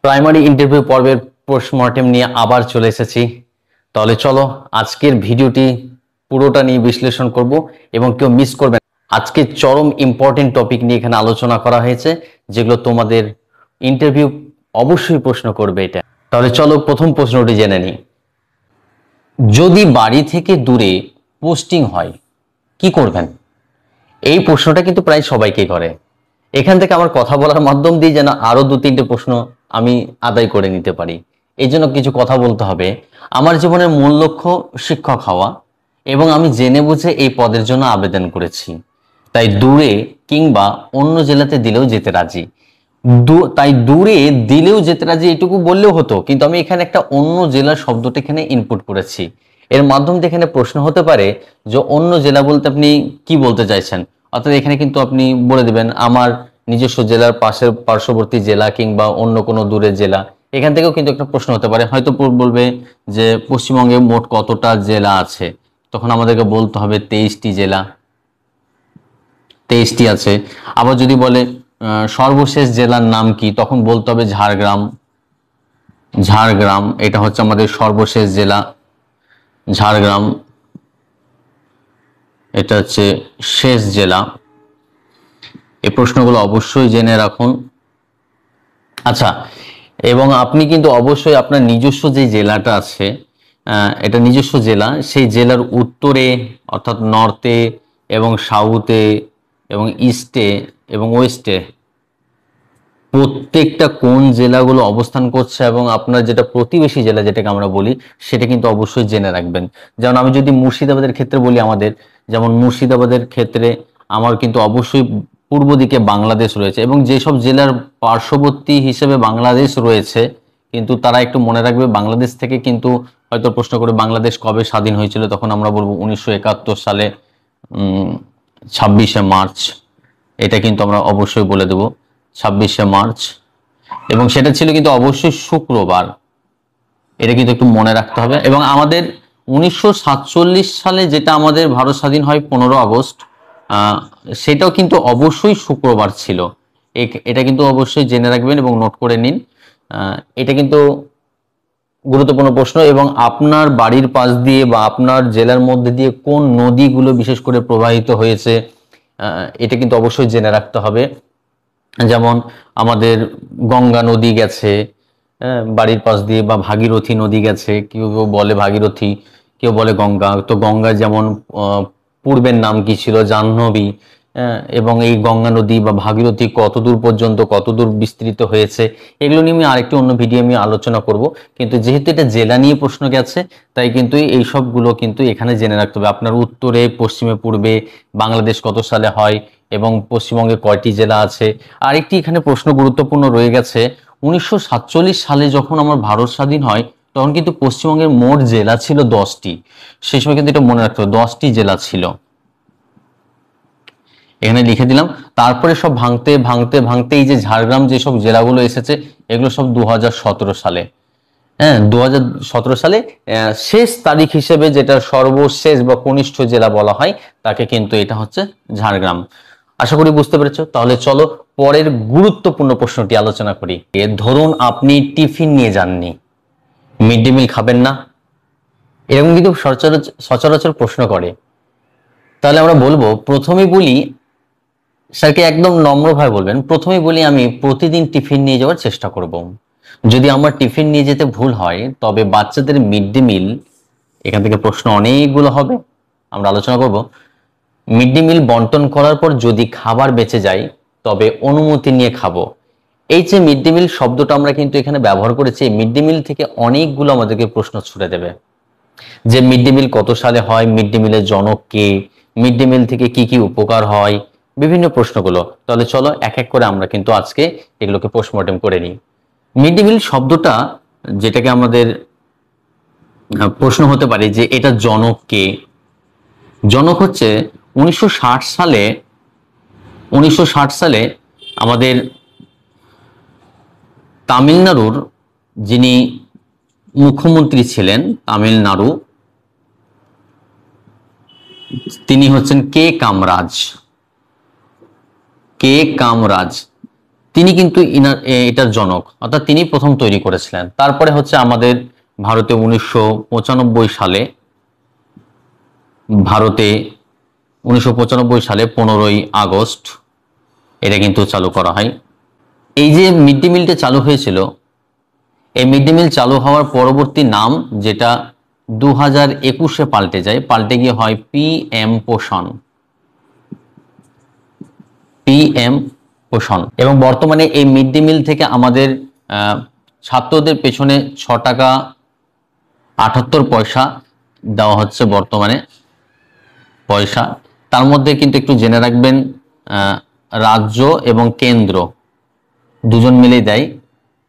Primary interview পর্বের postmortem নিয়ে আবার চলে এসেছি। তাহলে চলো আজকের ভিডিওটি পুরোটা নিয়ে বিশ্লেষণ করব এবং কেউ মিস করবে না। আজকে চরম ইম্পর্টেন্ট টপিক নিয়ে এখানে আলোচনা করা হয়েছে, যেগুলো তোমাদের ইন্টারভিউ অবশ্যই প্রশ্ন করবে এটা। তাহলে চলো প্রথম প্রশ্নটি জেনে নিই। যদি বাড়ি থেকে দূরে পোস্টিং হয় কি করবেন? এই প্রশ্নটা কিন্তু প্রায় সবাইকে করে। এখান থেকে আমার কথা বলার মাধ্যম দিয়ে যেন আরো দু তিনটে প্রশ্ন আমি আদায় করে নিতে পারি, এই জন্য কিছু কথা বলতে হবে। আমার জীবনের মূল লক্ষ্য শিক্ষক হওয়া, এবং আমি জেনে বুঝে এই পদের জন্য আবেদন করেছি। তাই দূরে কিংবা অন্য জেলাতে দিলেও যেতে রাজি। তাই দূরে দিলেও যেতে রাজি এটুকু বললেও হতো, কিন্তু আমি এখানে একটা অন্য জেলার শব্দটা এখানে ইনপুট করেছি। এর মাধ্যম দিয়ে এখানে প্রশ্ন হতে পারে যে অন্য জেলা বলতে আপনি কি বলতে চাইছেন। অর্থাৎ এখানে কিন্তু আপনি বলে দিবেন আমার নিজস্ব জেলার পাশের পার্শ্ববর্তী জেলা কিংবা অন্য কোনো দূরের জেলা। এখান থেকেও কিন্তু একটা প্রশ্ন হতে পারে, হয়তো বলবে যে পশ্চিমবঙ্গে মোট কতটা জেলা আছে, তখন আমাদেরকে বলতে হবে 23টি জেলা, 23টি আছে। আবার যদি বলে সর্বশেষ জেলার নাম কি, তখন বলতে হবে ঝাড়গ্রাম। ঝাড়গ্রাম এটা হচ্ছে আমাদের সর্বশেষ জেলা, ঝাড়গ্রাম এটা হচ্ছে শেষ জেলা। এই প্রশ্নগুলো অবশ্যই জেনে রাখুন। আচ্ছা, এবং আপনি কিন্তু অবশ্যই আপনার নিজস্ব যে জেলাটা আছে, এটা নিজস্ব জেলা, সেই জেলার উত্তরে অর্থাৎ নর্থে এবং সাউথে এবং ইস্টে এবং ওয়েস্টে প্রত্যেকটা কোন জেলাগুলো অবস্থান করছে এবং আপনার যেটা প্রতিবেশী জেলা যেটাকে আমরা বলি, সেটা কিন্তু অবশ্যই জেনে রাখবেন। যেমন আমি যদি মুর্শিদাবাদের ক্ষেত্রে বলি, আমাদের যেমন মুর্শিদাবাদের ক্ষেত্রে আমার কিন্তু অবশ্যই পূর্ব দিকে বাংলাদেশ রয়েছে, এবং যেসব জেলার পার্শ্ববর্তী হিসেবে বাংলাদেশ রয়েছে, কিন্তু তারা একটু মনে রাখবে বাংলাদেশ থেকে কিন্তু হয়তো প্রশ্ন করে বাংলাদেশ কবে স্বাধীন হয়েছিল, তখন আমরা বলবো 1971 সালে 26শে মার্চ। এটা কিন্তু আমরা অবশ্যই বলে দেব 26শে মার্চ, এবং সেটা ছিল কিন্তু অবশ্যই শুক্রবার। এটা কিন্তু একটু মনে রাখতে হবে। এবং আমাদের 1947 সালে যেটা আমাদের ভারত স্বাধীন হয় 15 আগস্ট, সেটাও কিন্তু অবশ্যই শুক্রবার ছিল। এটা কিন্তু অবশ্যই জেনে রাখবেন এবং নোট করে নিন। এটা কিন্তু গুরুত্বপূর্ণ প্রশ্ন। এবং আপনার বাড়ির পাশ দিয়ে বা আপনার জেলার মধ্যে দিয়ে কোন নদীগুলো বিশেষ করে প্রবাহিত হয়েছে, এটা কিন্তু অবশ্যই জেনে রাখতে হবে। যেমন আমাদের গঙ্গা নদী গেছে বাড়ির পাশ দিয়ে, বা ভাগীরথী নদী গেছে, কেউ কেউ বলে ভাগীরথী, কেউ বলে গঙ্গা। তো গঙ্গা যেমন পূর্বের নাম কি ছিল, জাহ্নবী। এবং এই গঙ্গা নদী বা ভাগীরথী কতদূর পর্যন্ত কতদূর বিস্তৃত হয়েছে, এগুলো নিয়ে আমি আরেকটি অন্য ভিডিও আমি আলোচনা করব। কিন্তু যেহেতু এটা জেলা নিয়ে প্রশ্ন গেছে, তাই কিন্তু এই সবগুলো কিন্তু এখানে জেনে রাখতে হবে। আপনার উত্তরে, পশ্চিমে, পূর্বে বাংলাদেশ কত সালে হয় এবং পশ্চিমবঙ্গে কয়টি জেলা আছে। আরেকটি এখানে প্রশ্ন গুরুত্বপূর্ণ রয়ে গেছে, 1947 সালে যখন আমার ভারত স্বাধীন হয়, তখন কিন্তু পশ্চিমবঙ্গের মোট জেলা ছিল 10টি। সেই সময় কিন্তু এটা মনে রাখতে হবে, 10টি জেলা ছিল। এখানে লিখে দিলাম। তারপরে সব ভাঙতে ভাঙতে ভাঙতে এই যে ঝাড়গ্রাম যেসব জেলাগুলো এসেছে, এগুলো সব 2017 সালে। হ্যাঁ, 2017 সালে শেষ তারিখ হিসেবে যেটা সর্বশেষ বা কনিষ্ঠ জেলা বলা হয়, তাকে কিন্তু এটা হচ্ছে ঝাড়গ্রাম। আশা করি বুঝতে পেরেছো। তাহলে চলো পরের গুরুত্বপূর্ণ প্রশ্নটি আলোচনা করি। ধরুন আপনি টিফিন নিয়ে যাননি, মিড ডে মিল খাবেন না, এরকম কিন্তু সচরাচর প্রশ্ন করে। তাহলে আমরা বলবো, প্রথমেই বলি, স্যারকে একদম নম্রভাবে বলবেন, প্রথমেই বলি আমি প্রতিদিন টিফিন নিয়ে যাওয়ার চেষ্টা করব। যদি আমার টিফিন নিয়ে যেতে ভুল হয়, তবে বাচ্চাদের মিড ডে মিল, এখান থেকে প্রশ্ন অনেকগুলো হবে, আমরা আলোচনা করব। মিড ডে মিল বন্টন করার পর যদি খাবার বেঁচে যায়, তবে অনুমতি নিয়ে খাবো। এই যে মিড ডে মিল শব্দটা আমরা কিন্তু এখানে ব্যবহার করেছি, মিড ডে মিল থেকে অনেকগুলো আমাদেরকে প্রশ্ন ছুড়ে দেবে, যে মিড ডে মিল কত সালে হয়, মিড ডে মিলের জনক কে, মিড ডে মিল থেকে কি কি উপকার হয়, বিভিন্ন প্রশ্নগুলো। তাহলে চলো এক এক করে আমরা কিন্তু আজকে এগুলোকে পোস্টমর্টেম করে নিই। মিড ডে মিল শব্দটা যেটাকে আমাদের প্রশ্ন হতে পারে যে এটা জনক কে। জনক হচ্ছে 1960 সালে, 1960 সালে আমাদের তামিলনাড়ুর যিনি মুখ্যমন্ত্রী ছিলেন, তামিলনাড়ু, তিনি হচ্ছেন কে কামরাজ। কে কামরাজ তিনি কিন্তু এটার জনক, অর্থাৎ তিনি প্রথম তৈরি করেছিলেন। তারপরে হচ্ছে আমাদের ভারতে 1995 সালে, ভারতে 1995 সালে 15ই আগস্ট এটা কিন্তু চালু করা হয়। এই যে মিড ডে মিলটা চালু হয়েছিল, এই মিড ডে মিল চালু হওয়ার পরবর্তী নাম যেটা 2021-এ পাল্টে যায়, পাল্টে গিয়ে হয় PM পোষণ, PM পোষণ। এবং বর্তমানে এই মিড ডে মিল থেকে আমাদের ছাত্রদের পেছনে 6 টাকা 78 পয়সা দেওয়া হচ্ছে বর্তমানে পয়সা। তার মধ্যে কিন্তু একটু জেনে রাখবেন, রাজ্য এবং কেন্দ্র দুজন মিলেই দেয়।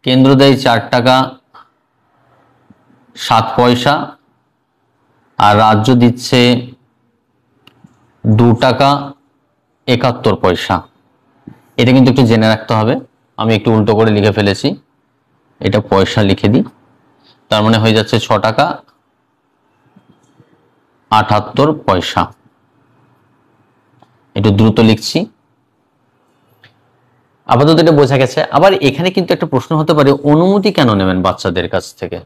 কেন্দ্র দেয় 4 টাকা 7 পয়সা, আর রাজ্য দিচ্ছে 2 টাকা 71 পয়সা। এটা কিন্তু একটু জেনে রাখতে হবে। আমি একটু উল্টো করে লিখে ফেলেছি, এটা পয়সা লিখে দিই, তার মানে হয়ে যাচ্ছে 6 টাকা 78 পয়সা। একটু দ্রুত লিখছি। আপাতত এটা বোঝা গেছে। আবার এখানে কিন্তু একটা প্রশ্ন হতে পারে, অনুমতি কেন নেবেন বাচ্চাদের কাছ থেকে?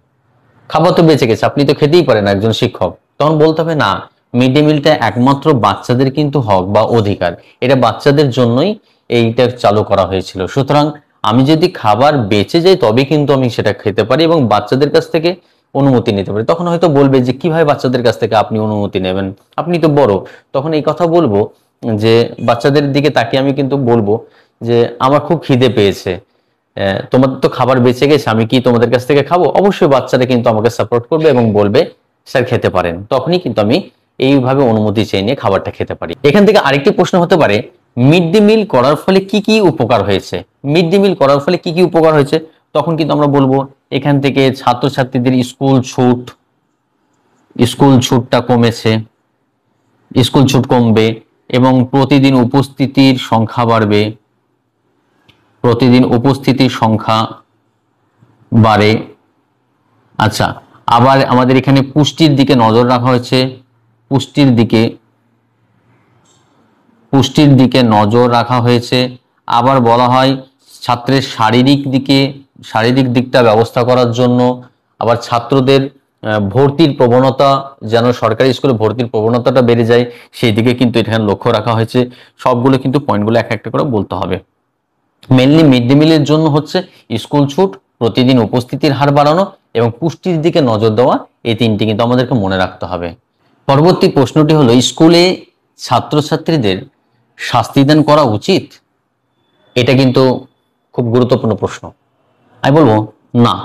খাবার তো বেঁচে গেছে, আপনি তো খেতেই পারেন একজন শিক্ষক। তখন বলতে হবে না, মিড ডে মিলটা একমাত্র বাচ্চাদের কিন্তু হক বা অধিকার, এটা বাচ্চাদের জন্যই এইটা চালু করা হয়েছিল। সুতরাং আমি যদি খাবার বেঁচে যাই তবে কিন্তু আমি সেটা খেতে পারি এবং বাচ্চাদের কাছ থেকে অনুমতি নিতে পারি। তখন হয়তো বলবে যে কিভাবে বাচ্চাদের কাছ থেকে আপনি অনুমতি নেবেন, আপনি তো বড়। তখন এই কথা বলবো যে, বাচ্চাদের দিকে তাকিয়ে আমি কিন্তু বলবো যে আমার খুব খিদে পেয়েছে, তোমাদের তো খাবার বেঁচে গেছে, আমি কি তোমাদের কাছ থেকে খাবো? অবশ্যই বাচ্চারা কিন্তু আমাকে সাপোর্ট করবে এবং বলবে স্যার খেতে পারেন। তখনই কিন্তু আমি এইভাবে অনুমতি চেয়ে নিয়ে খাবারটা খেতে পারি। এখান থেকে আরেকটি প্রশ্ন হতে পারে, মিড ডে মিল করার ফলে কি কি উপকার হয়েছে? মিড ডে মিল করার ফলে কি কি উপকার হয়েছে? তখন কিন্তু আমরা বলবো এখান থেকে ছাত্রছাত্রীদের স্কুল ছুটটা কমেছে, স্কুল ছুট কমবে এবং প্রতিদিন উপস্থিতির সংখ্যা বাড়বে, প্রতিদিন উপস্থিতির সংখ্যা বাড়ে। আচ্ছা, আবার আমাদের এখানে পুষ্টির দিকে নজর রাখা হয়েছে, পুষ্টির দিকে নজর রাখা হয়েছে। আবার বলা হয় ছাত্রের শারীরিক দিকটা ব্যবস্থা করার জন্য, আবার ছাত্রদের ভর্তির প্রবণতা, যেন সরকারি স্কুলে ভর্তির প্রবণতাটা বেড়ে যায়, সেই দিকে কিন্তু এখানে লক্ষ্য রাখা হয়েছে। সবগুলো কিন্তু পয়েন্টগুলো এক একটা করে বলতে হবে। মেনলি মিড ডে মিলের জন্য হচ্ছে স্কুল ছুট, প্রতিদিন উপস্থিতির হার বাড়ানো এবং পুষ্টির দিকে নজর দেওয়া, এই তিনটি কিন্তু আমাদেরকে মনে রাখতে হবে। পরবর্তী প্রশ্নটি হলো, স্কুলে ছাত্রছাত্রীদের শাস্তিদান করা উচিত? এটা কিন্তু খুব গুরুত্বপূর্ণ প্রশ্ন। আমি বলবো না,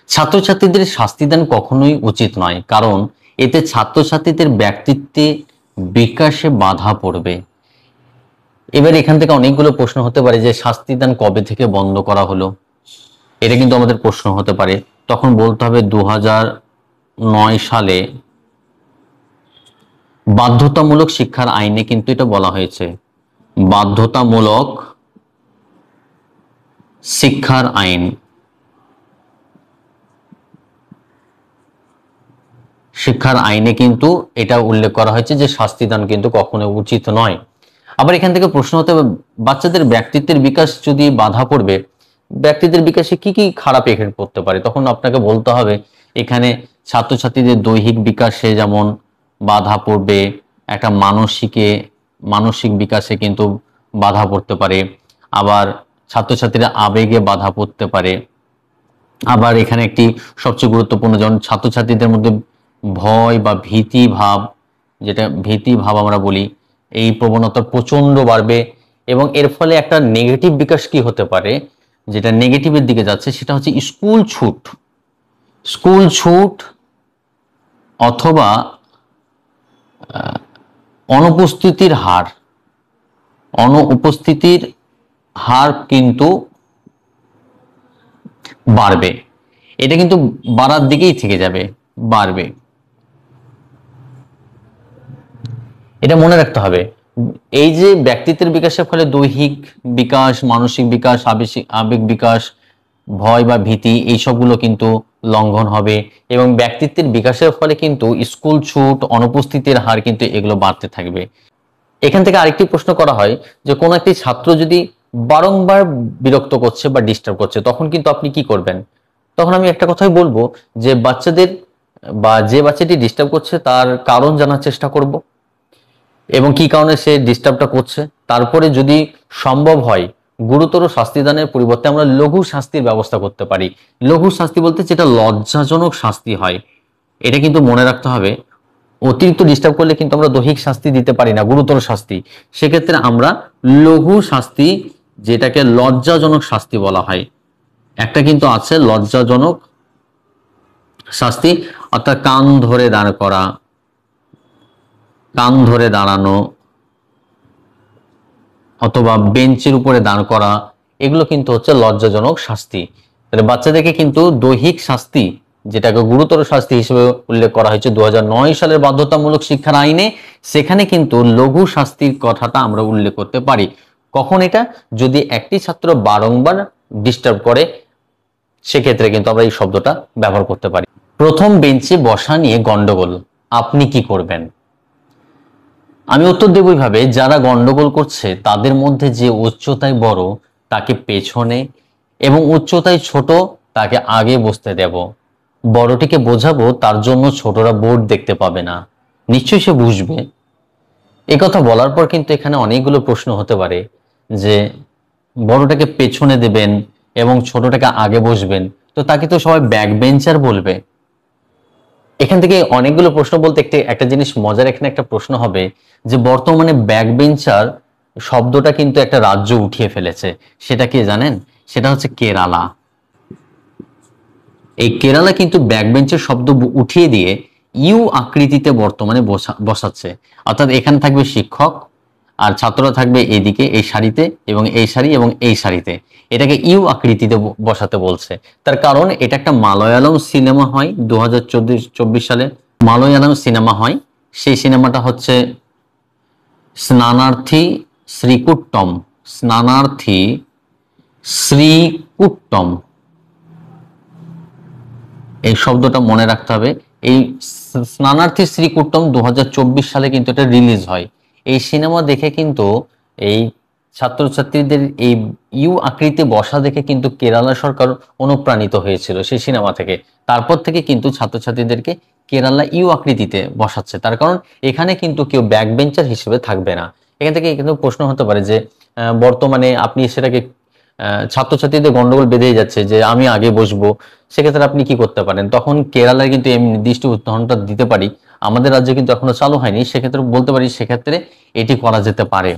ছাত্রছাত্রীদের শাস্তিদান কখনোই উচিত নয়, কারণ এতে ছাত্রছাত্রীদের ব্যক্তিত্বে বিকাশে বাধা পড়বে। এবার এখান থেকে অনেকগুলো প্রশ্ন হতে পারে যে শাস্তিদান কবে থেকে বন্ধ করা হলো, এটা কিন্তু আমাদের প্রশ্ন হতে পারে। তখন বলতে হবে 2009 সালে বাধ্যতামূলক শিক্ষার আইনে কিন্তু এটা বলা হয়েছে, বাধ্যতামূলক শিক্ষার আইন। শিক্ষার আইনে কিন্তু এটা উল্লেখ করা হয়েছে যে শাস্তিদান কিন্তু কখনো উচিত নয়। আবার এখান থেকে প্রশ্ন হতে হবে, বাচ্চাদের ব্যক্তিত্বের বিকাশ যদি বাধা পড়বে, ব্যক্তিত্বের বিকাশে কি কি খারাপ এফেক্ট পড়তে পারে? তখন আপনাকে বলতে হবে এখানে ছাত্রছাত্রীদের দৈহিক বিকাশে যেমন বাধা পড়বে, একটা মানসিক বিকাশে কিন্তু বাধা পড়তে পারে, আবার ছাত্রছাত্রীরা আবেগে বাধা পড়তে পারে। আবার এখানে একটি সবচেয়ে গুরুত্বপূর্ণ, যেমন ছাত্রছাত্রীদের মধ্যে ভয় বা ভীতি ভাব আমরা বলি, এই প্রবণতা প্রচন্ড বাড়বে এবং এর ফলে একটা নেগেটিভ বিকাশ কি হতে পারে, যেটা নেগেটিভের দিকে যাচ্ছে, সেটা হচ্ছে স্কুল ছুট অথবা অনুপস্থিতির হার কিন্তু বাড়বে। এটা কিন্তু বাড়ার দিকেই থেকে যাবে, বাড়বে, এটা মনে রাখতে হবে। এই যে ব্যক্তিত্বের বিকাশের ফলে দৈহিক বিকাশ, মানসিক বিকাশ, আবেগ বিকাশ, ভয় বা ভীতি, এই সবগুলো কিন্তু লঙ্ঘন হবে এবং ব্যক্তিত্বের বিকাশের ফলে কিন্তু স্কুল ছুট, অনুপস্থিতির হার কিন্তু এগুলো বাড়তে থাকবে। এখান থেকে আরেকটি প্রশ্ন করা হয় যে কোনো একটি ছাত্র যদি বারংবার বিরক্ত করছে বা ডিস্টার্ব করছে, তখন কিন্তু আপনি কি করবেন? তখন আমি একটা কথাই বলবো যে বাচ্চাদের বা যে বাচ্চাটি ডিস্টার্ব করছে তার কারণ জানার চেষ্টা করব এবং কি কারণে সে ডিস্টার্বটা করছে। তারপরে যদি সম্ভব হয় গুরুতর শাস্তিদানের পরিবর্তে আমরা লঘু শাস্তির ব্যবস্থা করতে পারি। লঘু শাস্তি বলতে যেটা লজ্জাজনক শাস্তি হয়, এটা কিন্তু মনে রাখতে হবে। অতিরিক্ত ডিস্টার্ব করলে কিন্তু আমরা দৈহিক শাস্তি দিতে পারি না, গুরুতর শাস্তি। সেক্ষেত্রে আমরা লঘু শাস্তি, যেটাকে লজ্জাজনক শাস্তি বলা হয়, একটা কিন্তু আছে লজ্জাজনক শাস্তি, অর্থাৎ কান ধরে দাঁড় করা, কান ধরে দাঁড়ানো অথবা বেঞ্চের উপরে দাঁড় করা, এগুলো কিন্তু হচ্ছে লজ্জাজনক শাস্তি। তাহলে বাচ্চাদেরকে কিন্তু দৈহিক শাস্তি, যেটাকে গুরুতর শাস্তি হিসেবে উল্লেখ করা হয়েছে 2009 সালের বাধ্যতামূলক শিক্ষার আইনে, সেখানে কিন্তু লঘু শাস্তির কথাটা আমরা উল্লেখ করতে পারি। কখন? এটা যদি একটি ছাত্র বারংবার ডিস্টার্ব করে, সেক্ষেত্রে কিন্তু আমরা এই শব্দটা ব্যবহার করতে পারি। প্রথম বেঞ্চে বসা নিয়ে গন্ডগোল, আপনি কি করবেন? আমি উত্তর দেব এইভাবে, যারা গন্ডগোল করছে তাদের মধ্যে যে উচ্চতায় বড় তাকে পেছনে এবং উচ্চতায় ছোট তাকে আগে বসতে দেব। বড়টিকে বোঝাবো তার জন্য ছোটরা বোর্ড দেখতে পাবে না, নিশ্চয়ই সে বুঝবে। এ কথা বলার পর কিন্তু এখানে অনেকগুলো প্রশ্ন হতে পারে যে বড়টাকে পেছনে দেবেন এবং ছোটটাকে আগে বসবেন, তো তাকে তো সবাই ব্যাক বেঞ্চার বলবে। এখান থেকে অনেকগুলো প্রশ্ন বলতে একটা জিনিস মজার, এখানে একটা প্রশ্ন হবে যে বর্তমানে ব্যাক বেঞ্চার শব্দটা কিন্তু একটা রাজ্য উঠিয়ে ফেলেছে, সেটা কি জানেন? সেটা হচ্ছে কেরালা। এই কেরালা কিন্তু ব্যাক বেঞ্চের শব্দ উঠিয়ে দিয়ে ইউ আকৃতিতে বর্তমানে বসাচ্ছে, অর্থাৎ এখানে থাকবে শিক্ষক আর ছাত্ররা থাকবে এইদিকে এই সারিতে এবং এই সারি এবং এই সারিতে, এটাকে ইউ আকৃতিতে বসাতে বলছে। তার কারণ এটা একটা মালয়ালম সিনেমা হয় 2024 সালে, মালয়ালম সিনেমা হয়। সেই সিনেমাটা হচ্ছে স্নানার্থী শ্রীকুট্টম, স্নানার্থী শ্রীকুট্টম, এই শব্দটা মনে রাখতে হবে। এই স্নানার্থী শ্রীকুট্টম 2024 সালে কিন্তু এটা রিলিজ হয়। এই সিনেমা দেখে কিন্তু এই ছাত্রছাত্রীদের এই ইউ আকৃতি বসা দেখে কিন্তু কেরালা সরকার অনুপ্রাণিত হয়েছিল সেই সিনেমা থেকে। তারপর থেকে কিন্তু ছাত্রছাত্রীদেরকে কেরালা ইউ আকৃতিতে বসাচ্ছে, তার কারণ এখানে কিন্তু কেউ ব্যাক বেঞ্চার হিসেবে থাকবে না। এখান থেকে কিন্তু প্রশ্ন হতে পারে যে বর্তমানে আপনি সেটাকে ছাত্রছাত্রীদের গন্ডগোল বেঁধেই যাচ্ছে যে আমি আগে বসবো, সেক্ষেত্রে আপনি কি করতে পারেন? তখন কেরালায় কিন্তু এই নির্দিষ্ট উদাহরণটা দিতে পারি, আমাদের রাজ্যে কিন্তু এখনো চালু হয়নি, সেক্ষেত্রে বলতে পারি সেক্ষেত্রে এটি করা যেতে পারে।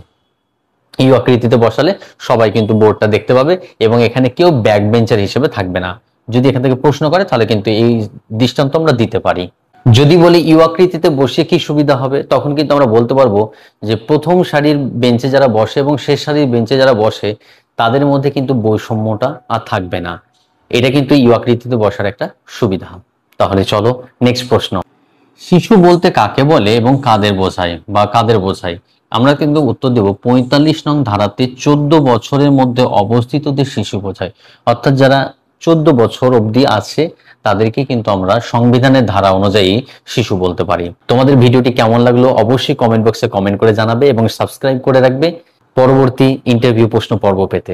এই আকৃতিতে বসালে সবাই কিন্তু বোর্ডটা দেখতে পাবে এবং এখানে কেউ ব্যাক বেঞ্চার হিসেবে থাকবে না। যদি এখান থেকে প্রশ্ন করে তাহলে কিন্তু এই দৃষ্টান্ত আমরা দিতে পারি। যদি বলি ইউ আকৃতিতে বসে কি সুবিধা হবে, তখন কিন্তু আমরা বলতে পারবো যে প্রথম সারির বেঞ্চে যারা বসে এবং শেষ সারির বেঞ্চে যারা বসে তাদের মধ্যে কিন্তু বৈষম্যটা আর থাকবে না। এটা কিন্তু ইউ আকৃতিতে বসার একটা সুবিধা। তাহলে চলো নেক্সট প্রশ্ন। শিশু বলতে কাকে বলে এবং কাদের বোঝায় বা কাদের বোঝায়? আমরা কিন্তু উত্তর দেব 45 নং ধারাতে 14 বছরের মধ্যে অবস্থিতদের শিশু বোঝায়, অর্থাৎ যারা 14 বছর অবধি আছে তাদেরকে কিন্তু আমরা সংবিধানের ধারা অনুযায়ী শিশু বলতে পারি। তোমাদের ভিডিওটি কেমন লাগলো অবশ্যই কমেন্ট বক্সে কমেন্ট করে জানাবে এবং সাবস্ক্রাইব করে রাখবে পরবর্তী ইন্টারভিউ প্রশ্ন পর্ব পেতে।